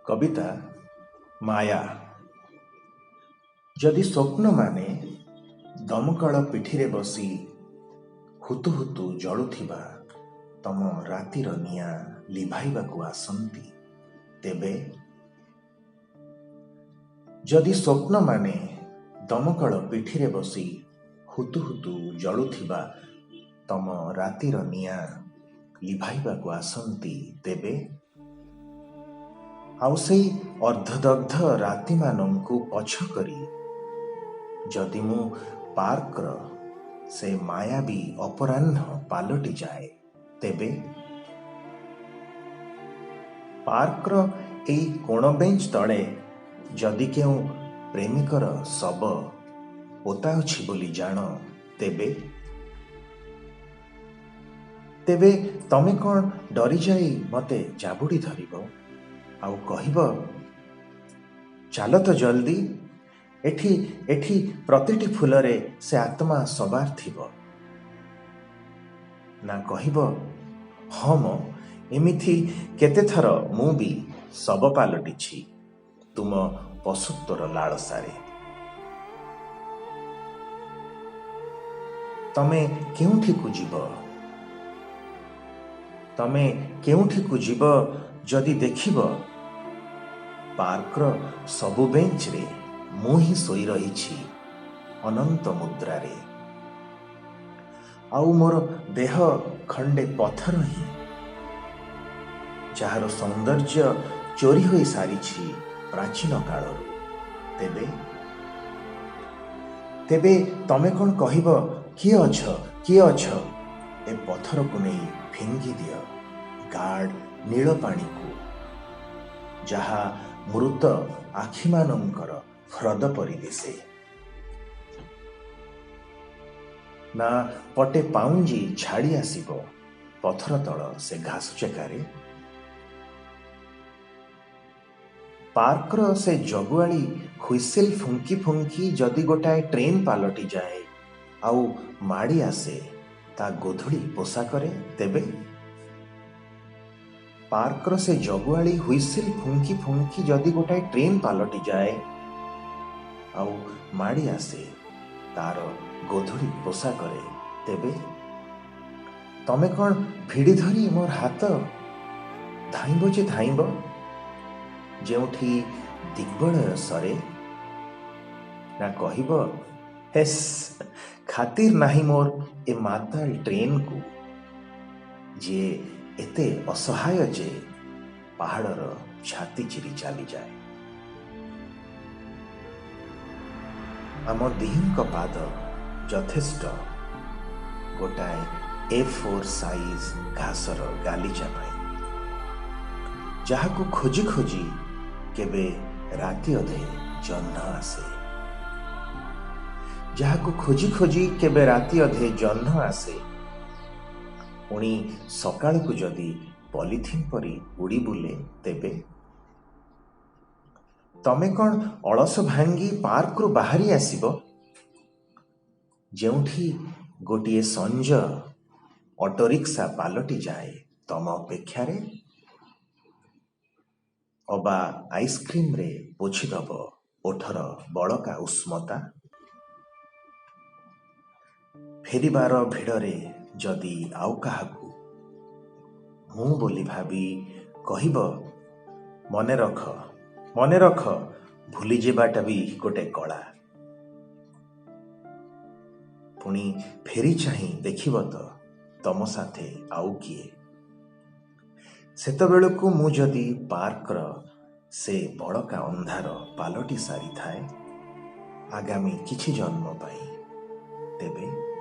कविता माया। जदि स्वप्न माने दमकल पिठिरे बसी हुतु हुतु जलुथिबा तम रातिर निया लिभाइबाकु आसंती तेबे। जदि स्वप्न माने दमकल पिठिरे बसी हुतु हुतु जलुथिबा तम रातिर निया लिभाइबाकु आसंती तेबे। आउ सेई अर्धदग्ध राति मानंकु पछ करी जदि मु पार्कर से मायाबी अपराह्न पालटि जाए तेबे। पार्कर एई कोण बेंच तले जदि केउ प्रेमिकर शब पोता अछि बोली जान तेबे। तेबे तमे कौन डरी जाई मते जाबुड़ी धरिबो आउ कहिब चाल तो जल्दी एठी एठी प्रतिटी फुलरे से आत्मा सवार थिबो। ना कहिब हम एमिथि केते थर मु भी सब पालटिछि तुम पशुत्वर लालसारे। तमे केउठिकु जीव तमे केउठिकु जीव जदि देखिब पार्कर सबु बेंच रे मु ही सोई रहिछि अनंत मुद्रारे। आउ मोर देह खंडे पत्थर ही जार सौंदर्य चोरी होई सारिछि प्राचीन कालरू तेबे। तेबे तमे कौन कहिब किए अछ ए पत्थर को नहीं फिंगी दियो गाढ़ नील पानी को जहा मृत आखि मानंकर ह्रद परि दिसे। ना पटे पाउंजी छाड़ी आसिबो पत्थर तल से घास चेकारे। पार्कर से जगुआली हुइसेल फुंकी फुंकी जदि गोटाए ट्रेन पालटि जाए आउ माड़ी आसे ता गोधुली पोशाकरे तेबे। पार्कर से जगुआली हुइसेल फुंकी फुंकी जदि गोटाए ट्रेन पालटि जाए आउ माड़ी आसे तार गोधुली पोशाकरे तेबे। तमे कौन भिड़ी धरी मोर हाथ धाइब जे धाइब जेउठी दिग्बलय सरे। ना कहिब हेस खातिर नाही मोर ए माताल ट्रेन को जे एते असहाय जे पहाड़र छाती चिरी चली जाए। आम दिहिंक पाद यथेष्ट गोटाए A4 साइज घासर गालीचा पाई जहाकु खोजी खोजी केबे राति अधे जह्न आसे। जहाकु खोजी खोजी केबे राति अधे जह्न आसे पुणी सकाळ को जदि पॉलिथिन परी उड़ी बुले तेबे। तमे कौन अलस भांगी पार्क रु बाहरी आसिब जेउठी गोटिए संज ऑटो रिक्शा पालटि जाए तम अपेक्षारे अबा आइसक्रीम रे पोछिदब ओठर बड़का उष्मता। फेरिबार भिड़रे जदि आउ काहाकु मु बोली भाबी कहिब मने रख भूली जेबाटा भी गोटे कला। पुणी फेरी चाही देखिब तो तम साथे आउ किए। सेतबेलकु मु जदि पार्कर से बड़का अंधार पालटि सारी थाए आगामी किछि जन्म पाई तेबे।